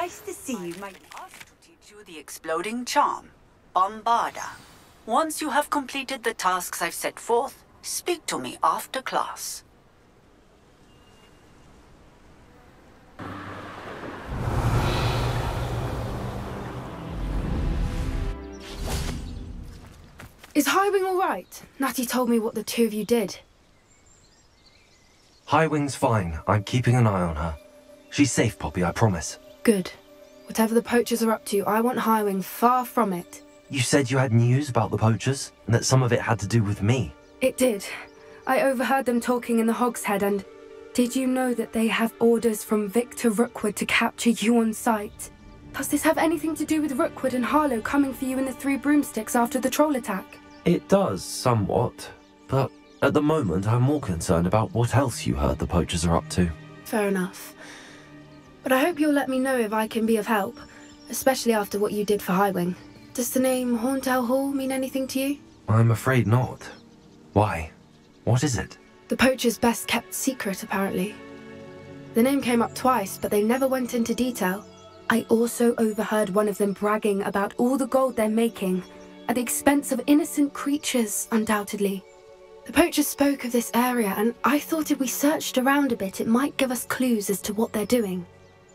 Nice to see you, my... Asked to teach you the exploding charm, Bombarda. Once you have completed the tasks I've set forth, speak to me after class. Is Highwing all right? Natty told me what the two of you did. Highwing's fine. I'm keeping an eye on her. She's safe, Poppy, I promise. Good. Whatever the poachers are up to, I want Highwing far from it. You said you had news about the poachers, and that some of it had to do with me. It did. I overheard them talking in the Hogshead, and did you know that they have orders from Victor Rookwood to capture you on sight? Does this have anything to do with Rookwood and Harlow coming for you in the Three Broomsticks after the troll attack? It does, somewhat. But at the moment, I'm more concerned about what else you heard the poachers are up to. Fair enough. But I hope you'll let me know if I can be of help, especially after what you did for Highwing. Does the name Horntail Hall mean anything to you? I'm afraid not. Why? What is it? The poachers' best-kept secret, apparently. The name came up twice, but they never went into detail. I also overheard one of them bragging about all the gold they're making, at the expense of innocent creatures, undoubtedly. The poachers spoke of this area, and I thought if we searched around a bit, it might give us clues as to what they're doing.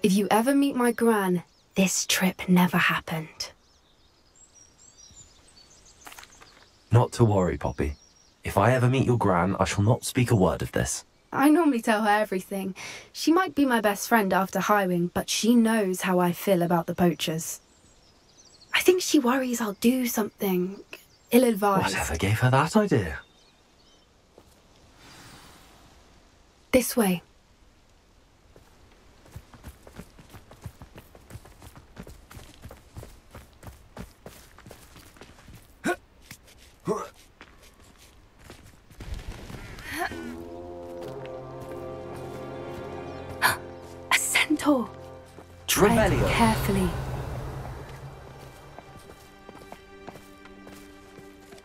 If you ever meet my Gran, this trip never happened. Not to worry, Poppy. If I ever meet your Gran, I shall not speak a word of this. I normally tell her everything. She might be my best friend after Highwing, but she knows how I feel about the poachers. I think she worries I'll do something ill-advised. Whatever gave her that idea? This way. A centaur. Tread carefully.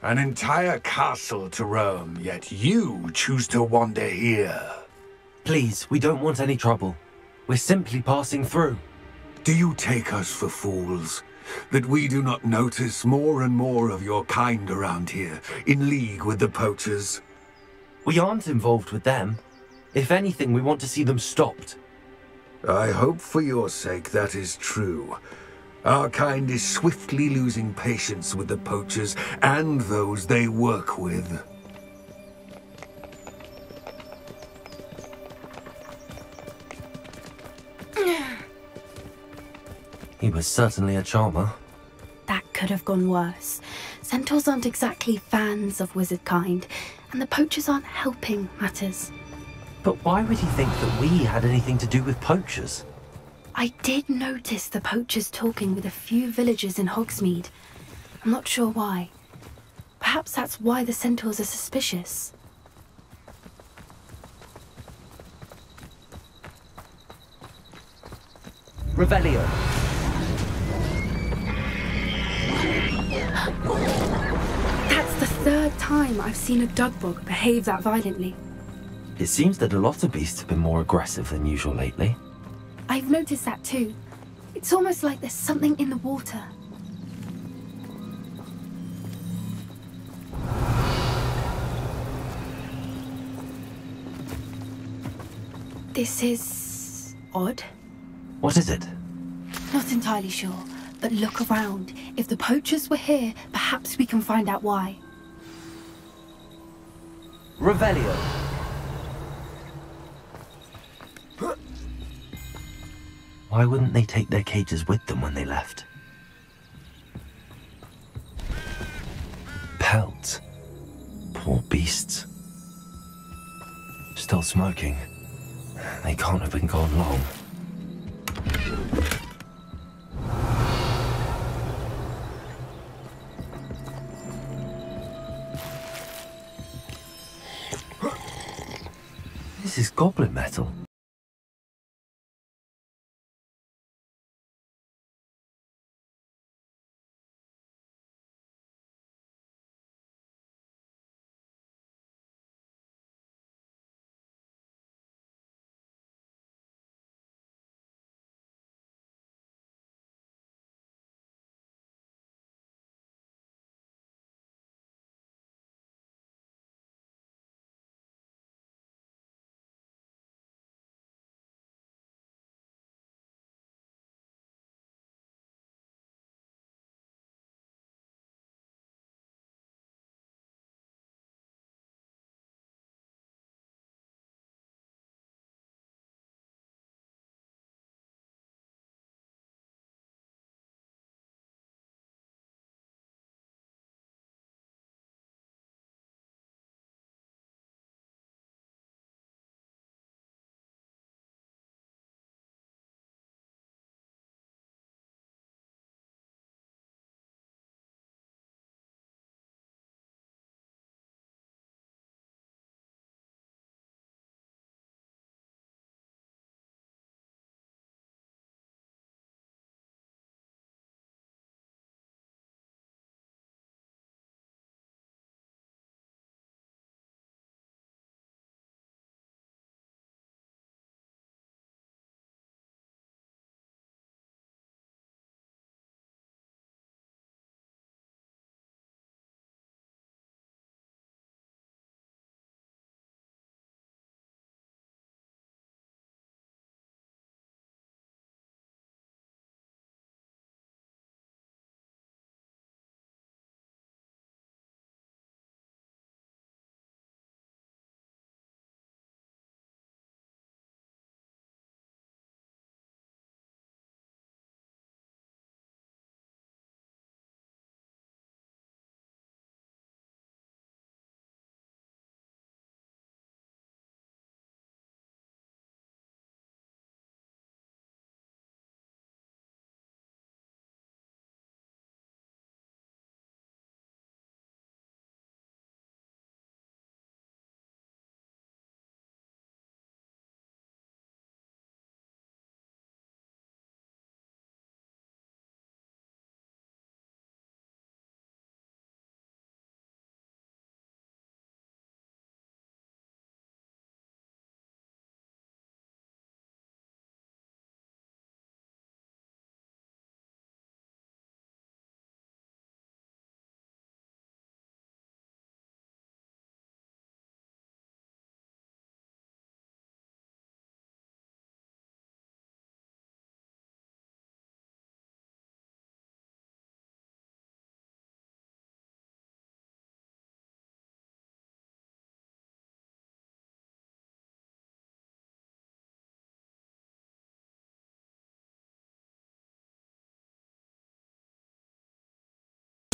An entire castle to roam, yet you choose to wander here. Please, we don't want any trouble. We're simply passing through. Do you take us for fools? That we do not notice more and more of your kind around here, in league with the poachers? We aren't involved with them. If anything, we want to see them stopped. I hope for your sake that is true. Our kind is swiftly losing patience with the poachers and those they work with. He was certainly a charmer. That could have gone worse. Centaurs aren't exactly fans of wizard kind, and the poachers aren't helping matters. But why would he think that we had anything to do with poachers? I did notice the poachers talking with a few villagers in Hogsmeade. I'm not sure why. Perhaps that's why the centaurs are suspicious. Revelio. That's the third time I've seen a Dugbog behave that violently. It seems that a lot of beasts have been more aggressive than usual lately. I've noticed that too. It's almost like there's something in the water. This is odd. What is it? Not entirely sure, but look around. If the poachers were here, perhaps we can find out why. Revelio. Why wouldn't they take their cages with them when they left? Pelts. Poor beasts. Still smoking. They can't have been gone long. This is goblin metal.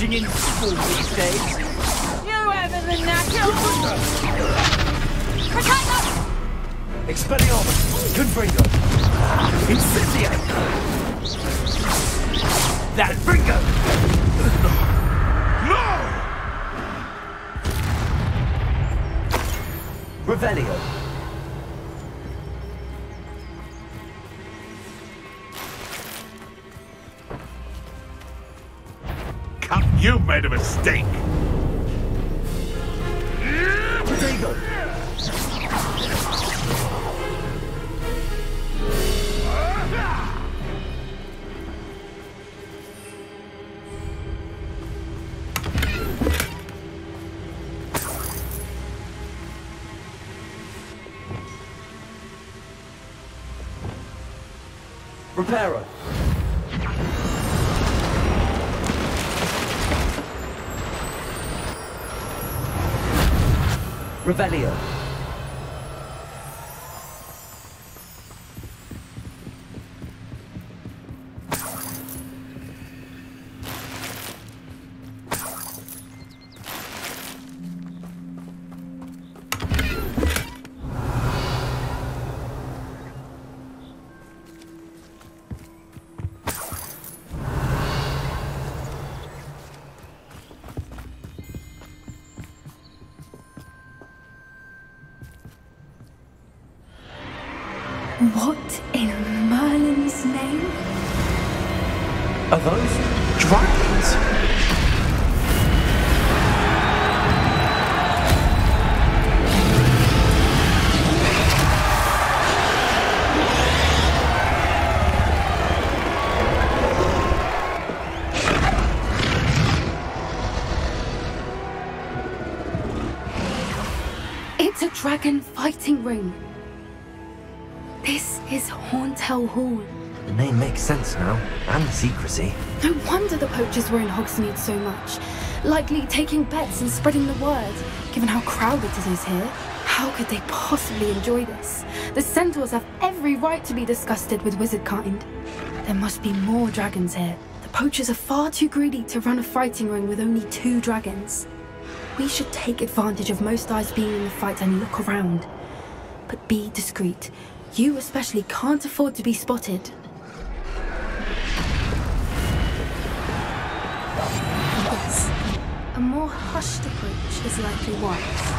teaching in school these days. You having the knacker? Protect us! Expelliarmus! Confringo! Incendiate! That Fringo! No! Revelio! You made a mistake. Protego! Reparo! Revelio. What in Merlin's name? Are those dragons? It's a dragon fighting ring. This is Hauntel Hall. The name makes sense now, and the secrecy. No wonder the poachers were in Hogsmeade so much. Likely taking bets and spreading the word, given how crowded it is here. How could they possibly enjoy this? The centaurs have every right to be disgusted with wizard kind. There must be more dragons here. The poachers are far too greedy to run a fighting ring with only 2 dragons. We should take advantage of most eyes being in the fight and look around. But be discreet. You especially can't afford to be spotted. Yes, a more hushed approach is likely wise.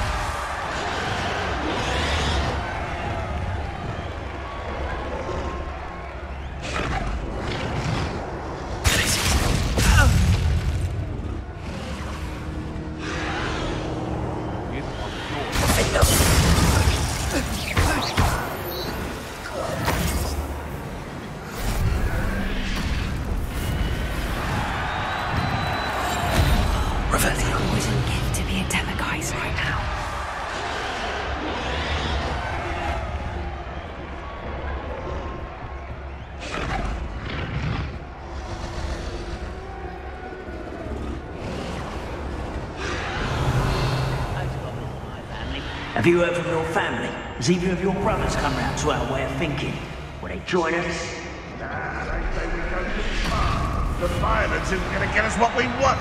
Have you heard from your family? Has either of your brothers come round to our way of thinking? Will they join us? Nah, they say we go too far. The violence isn't going to get us what we want.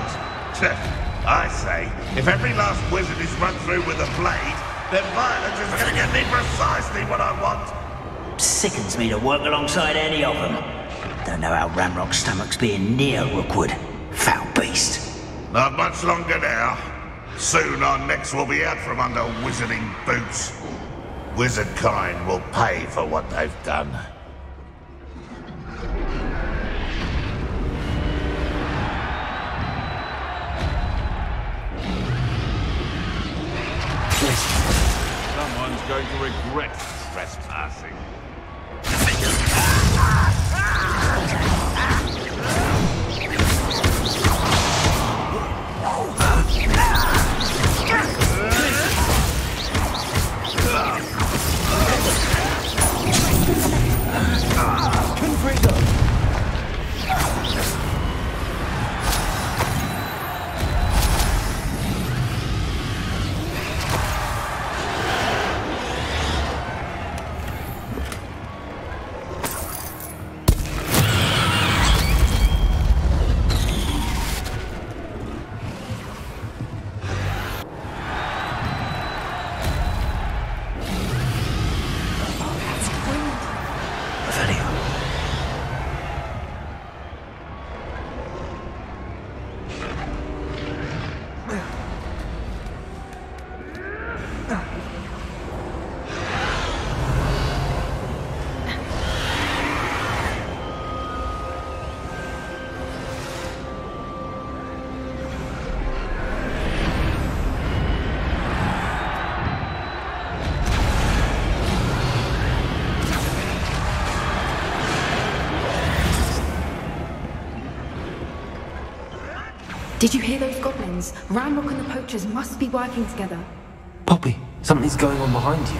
I say, if every last wizard is run through with a blade, then violence is going to get me precisely what I want. Sickens me to work alongside any of them. Don't know how Ramrock's stomach's being near Rookwood. Foul beast. Not much longer now. Soon our necks will be out from under wizarding boots. Wizard kind will pay for what they've done. Someone's going to regret trespassing. Did you hear those goblins? Ramrock and the poachers must be working together. Poppy, something's going on behind you.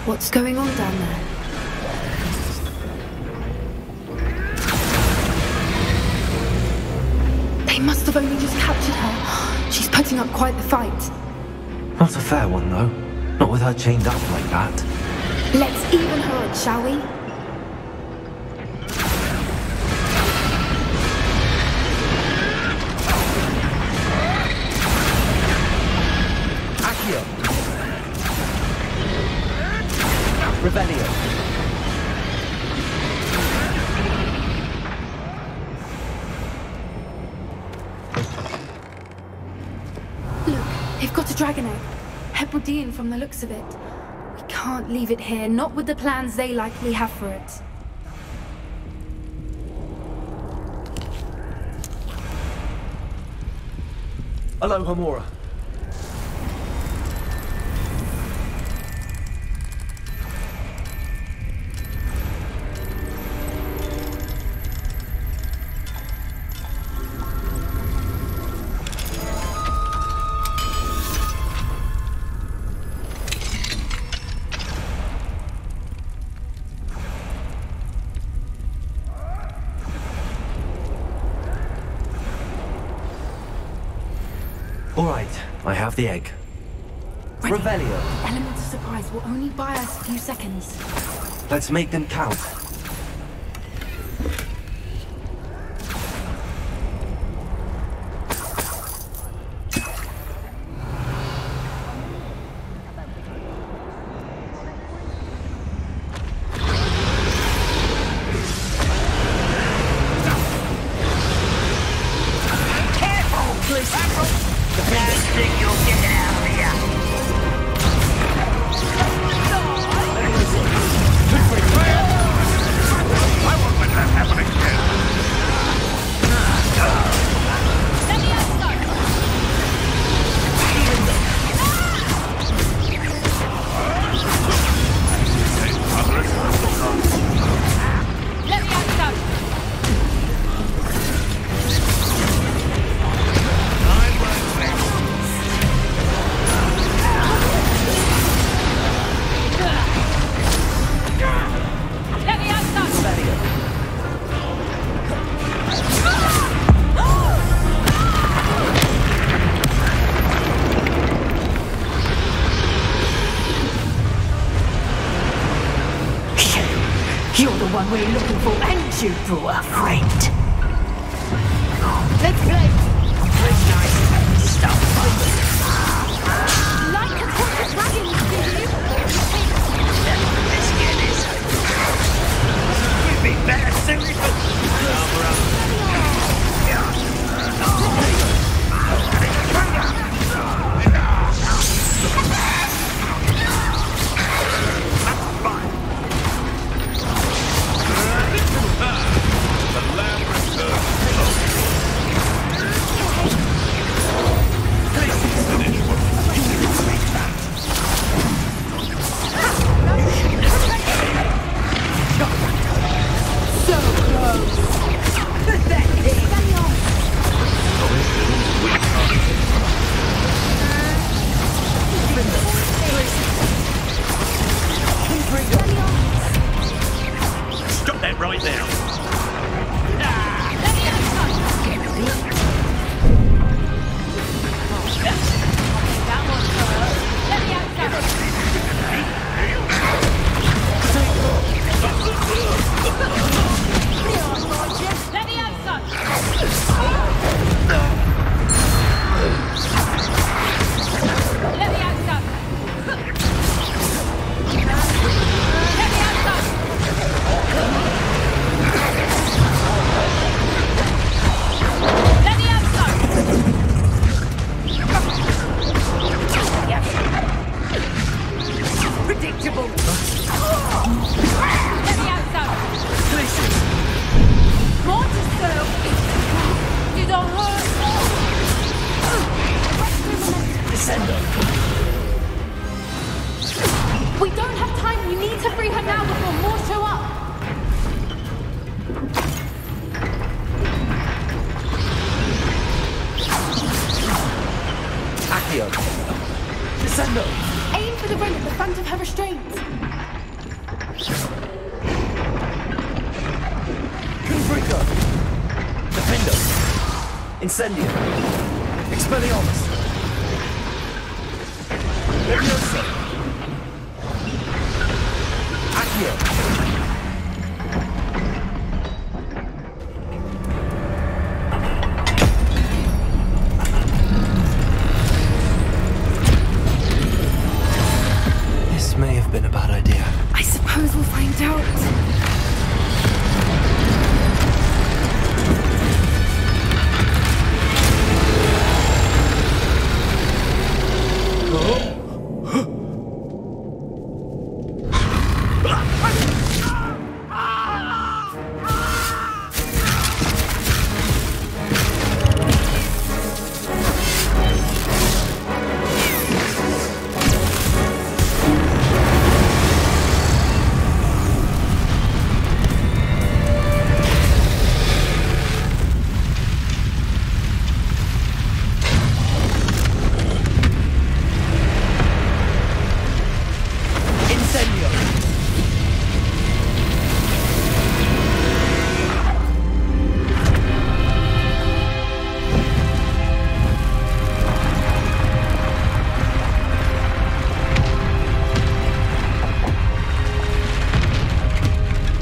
What's going on down there? They must have only just captured her. She's putting up quite the fight. Not a fair one, though. Not with her chained up like that. Let's even her odds, shall we? Accio. Revelio. Look, they've got a dragon egg. Hebridean from the looks of it. We can't leave it here, not with the plans they likely have for it. Aloha, Mora. All right, I have the egg. Ready. Revelio. The element of surprise will only buy us a few seconds. Let's make them count. You're the one we're looking for, and you brought a friend. Let's play. Nice stuff. Like a quarter dragon, do you? Let's get this. You'd be better suited for... Stop that right now. Incendio. Expelliarmus. Leviosa. Accio. This may have been a bad idea. I suppose we'll find out.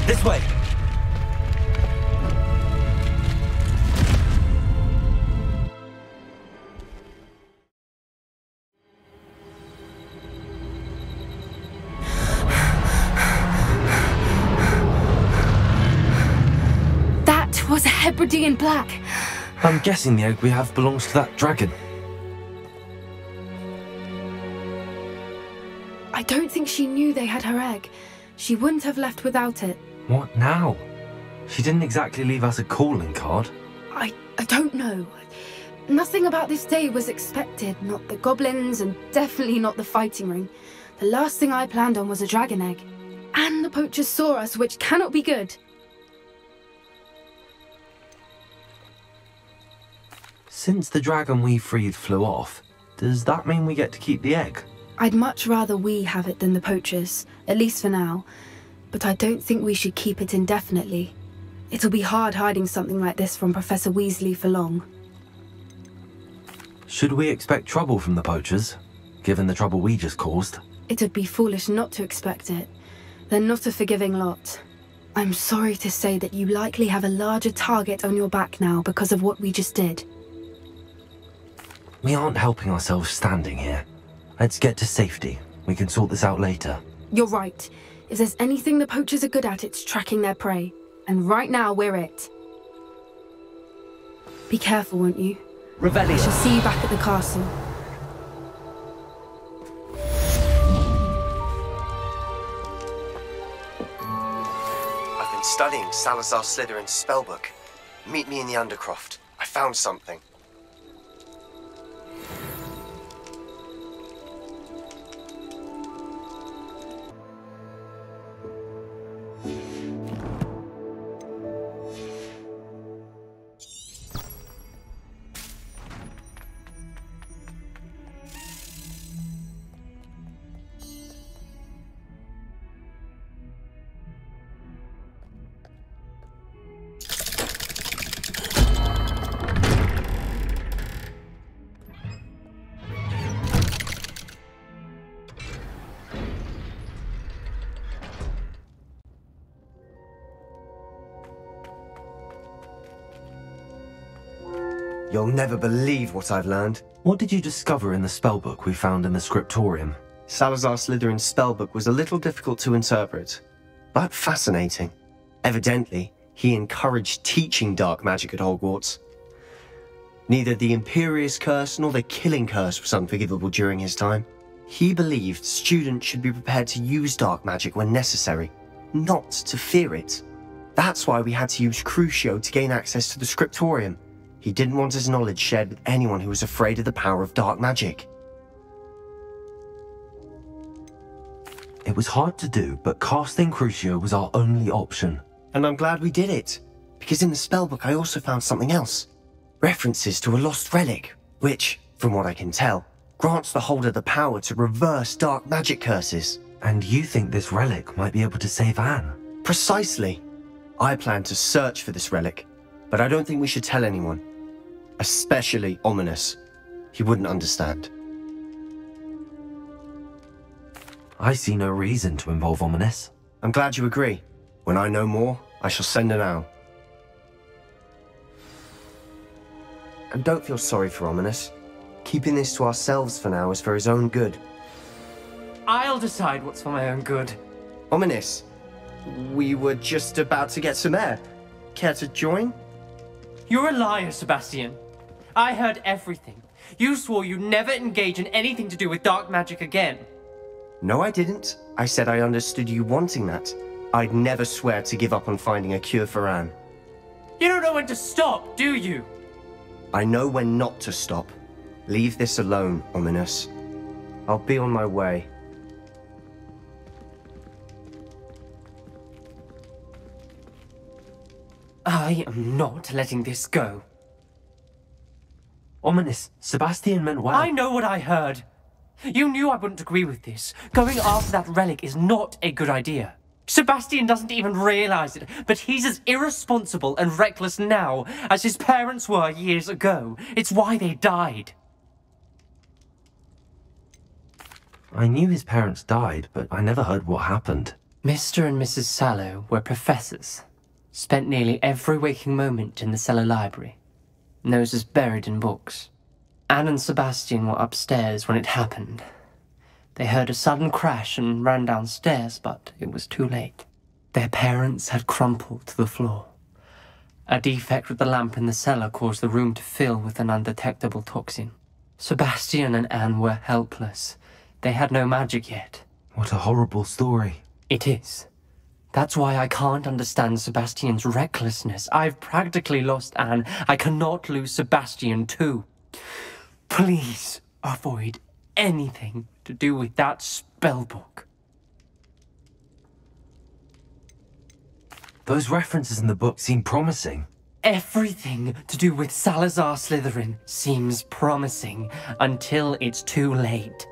This way. That was a Hebridean black. I'm guessing the egg we have belongs to that dragon. I don't think she knew they had her egg. She wouldn't have left without it. What now? She didn't exactly leave us a calling card. I don't know. Nothing about this day was expected. Not the goblins, and definitely not the fighting ring. The last thing I planned on was a dragon egg. And the poachers saw us, which cannot be good. Since the dragon we freed flew off, does that mean we get to keep the egg? I'd much rather we have it than the poachers, at least for now. But I don't think we should keep it indefinitely. It'll be hard hiding something like this from Professor Weasley for long. Should we expect trouble from the poachers, given the trouble we just caused? It'd be foolish not to expect it. They're not a forgiving lot. I'm sorry to say that you likely have a larger target on your back now because of what we just did. We aren't helping ourselves standing here. Let's get to safety. We can sort this out later. You're right. If there's anything the poachers are good at, it's tracking their prey. And right now, we're it. Be careful, won't you? Revelio. I shall see you back at the castle. I've been studying Salazar Slytherin's spellbook. Meet me in the Undercroft. I found something. You'll never believe what I've learned. What did you discover in the spellbook we found in the scriptorium? Salazar Slytherin's spellbook was a little difficult to interpret, but fascinating. Evidently, he encouraged teaching dark magic at Hogwarts. Neither the Imperious Curse nor the Killing Curse was unforgivable during his time. He believed students should be prepared to use dark magic when necessary, not to fear it. That's why we had to use Crucio to gain access to the scriptorium. He didn't want his knowledge shared with anyone who was afraid of the power of dark magic. It was hard to do, but casting Crucio was our only option. And I'm glad we did it, because in the spellbook I also found something else. References to a lost relic, which, from what I can tell, grants the holder the power to reverse dark magic curses. And you think this relic might be able to save Anne? Precisely. I plan to search for this relic, but I don't think we should tell anyone. Especially ominous. He wouldn't understand. I see no reason to involve Ominous. I'm glad you agree. When I know more, I shall send her now. And don't feel sorry for Ominous. Keeping this to ourselves for now is for his own good. I'll decide what's for my own good. Ominous, we were just about to get some air. Care to join? You're a liar, Sebastian. I heard everything. You swore you'd never engage in anything to do with dark magic again. No, I didn't. I said I understood you wanting that. I'd never swear to give up on finding a cure for Anne. You don't know when to stop, do you? I know when not to stop. Leave this alone, Ominous. I'll be on my way. I am not letting this go. Ominous, Sebastian meant well. I know what I heard. You knew I wouldn't agree with this. Going after that relic is not a good idea. Sebastian doesn't even realize it, but he's as irresponsible and reckless now as his parents were years ago. It's why they died. I knew his parents died, but I never heard what happened. Mr. and Mrs. Sallow were professors. Spent nearly every waking moment in the cellar library. Noses buried in books. Anne and Sebastian were upstairs when it happened. They heard a sudden crash and ran downstairs, but it was too late. Their parents had crumpled to the floor. A defect with the lamp in the cellar caused the room to fill with an undetectable toxin. Sebastian and Anne were helpless. They had no magic yet. What a horrible story. It is. That's why I can't understand Sebastian's recklessness. I've practically lost Anne. I cannot lose Sebastian too. Please avoid anything to do with that spellbook. Those references in the book seem promising. Everything to do with Salazar Slytherin seems promising until it's too late.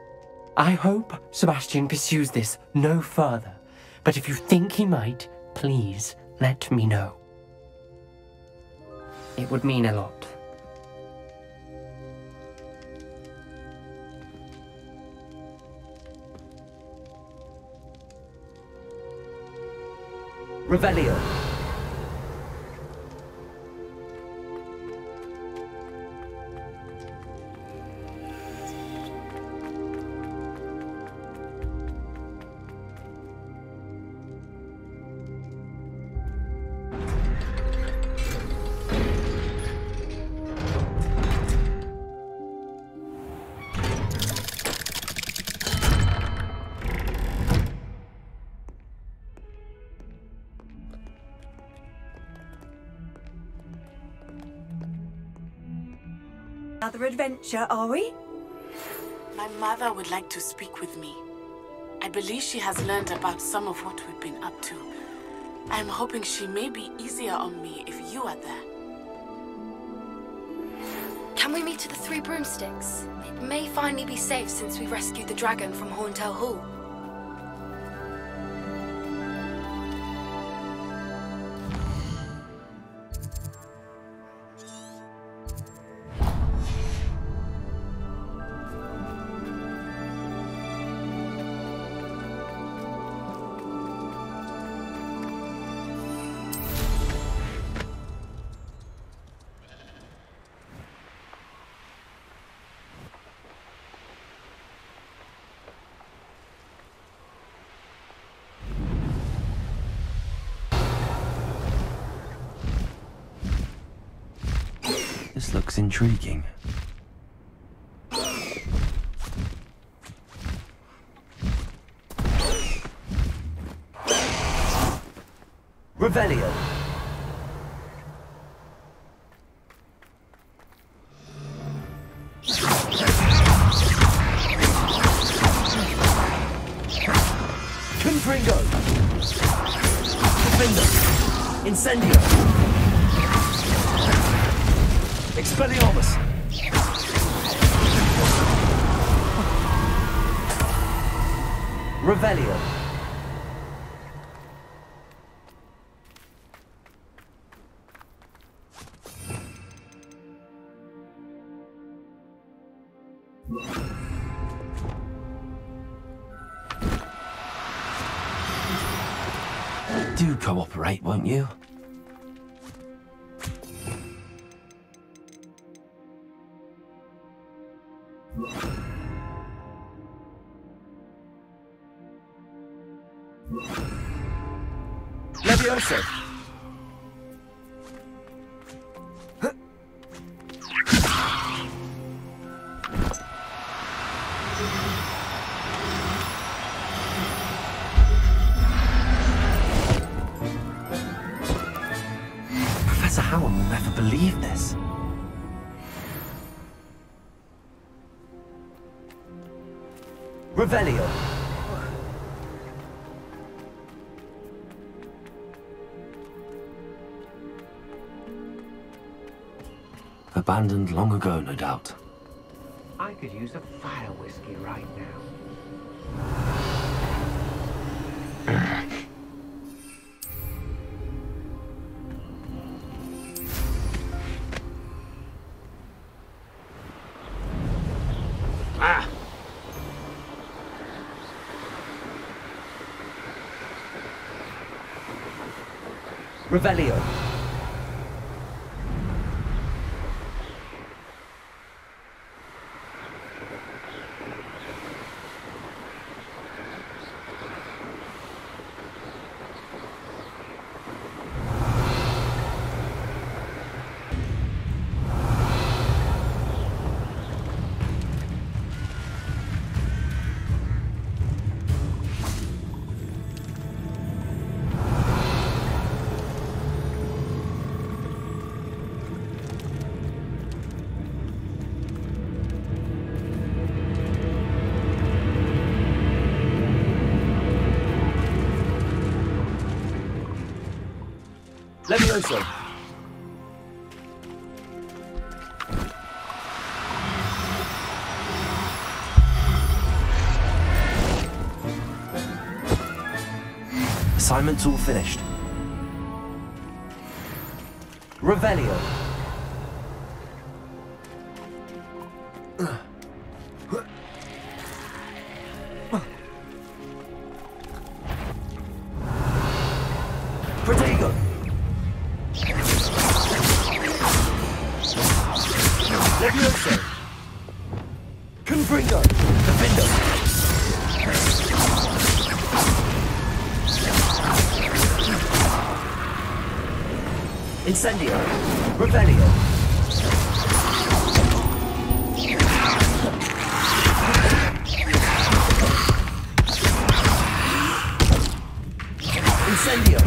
I hope Sebastian pursues this no further, but if you think he might, please let me know. It would mean a lot. Revelio. Another adventure, are we? My mother would like to speak with me. I believe she has learned about some of what we've been up to. I'm hoping she may be easier on me if you are there. Can we meet at the Three Broomsticks? It may finally be safe since we rescued the dragon from Horntail Hall. This looks intriguing. Revelio. Confringo. Defender. Incendio. Expelliarmus! Revelio. Do cooperate, won't you? Levioso! Professor Howard will never believe this. Revelio! Abandoned long ago, no doubt. I could use a fire whiskey right now. Ah! Revelio. Levioso! Assignment's all finished. Revelio! Protego! Levioso! Confringo! Defendo! Incendio! Revelio! Incendio!